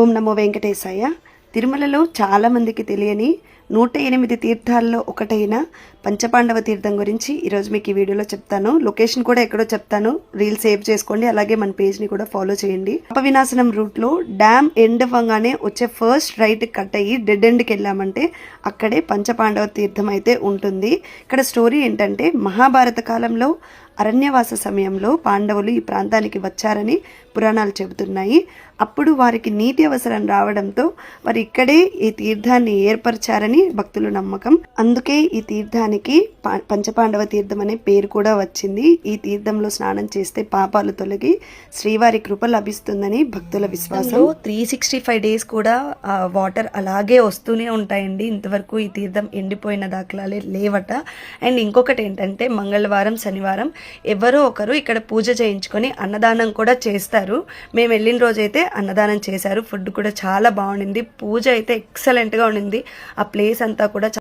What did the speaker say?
ఓం నమో వెంకటేశాయ. తిరుమలలో చాలామందికి తెలియని 108 తీర్థాల్లో ఒకటైన పంచపాండవ తీర్థం గురించి ఈరోజు మీకు ఈ వీడియోలో చెప్తాను. లొకేషన్ కూడా ఎక్కడో చెప్తాను, రీల్ సేవ్ చేసుకోండి. అలాగే మన పేజ్ని కూడా ఫాలో చేయండి. అపవినాశనం రూట్లో డ్యామ్ ఎండ్ అవ్వగానే వచ్చే ఫస్ట్ రైట్ కట్ అయ్యి డెడ్ ఎండ్కి వెళ్ళామంటే అక్కడే పంచపాండవ తీర్థం అయితే ఉంటుంది. ఇక్కడ స్టోరీ ఏంటంటే, మహాభారత కాలంలో అరణ్యవాస సమయంలో పాండవులు ఈ ప్రాంతానికి వచ్చారని పురాణాలు చెబుతున్నాయి. అప్పుడు వారికి నీటి అవసరం రావడంతో వారు ఇక్కడే ఈ తీర్థాన్ని ఏర్పరిచారని భక్తుల నమ్మకం. అందుకే ఈ తీర్థానికి పంచపాండవ తీర్థం అనే పేరు కూడా వచ్చింది. ఈ తీర్థంలో స్నానం చేస్తే పాపాలు తొలగి శ్రీవారి కృప లభిస్తుందని భక్తుల విశ్వాసం. 365 days కూడా వాటర్ అలాగే వస్తూనే ఉంటాయండి. ఇంతవరకు ఈ తీర్థం ఎండిపోయిన దాఖలాలే లేవట. అండ్ ఇంకొకటి ఏంటంటే, మంగళవారం శనివారం ఎవరో ఒకరు ఇక్కడ పూజ చేయించుకొని అన్నదానం కూడా చేస్తారు. మేము వెళ్ళిన రోజైతే అన్నదానం చేశారు. ఫుడ్ కూడా చాలా బాగుండింది. పూజ అయితే ఎక్సలెంట్గా ఉండింది. ఆ ప్లేస్ అంతా కూడా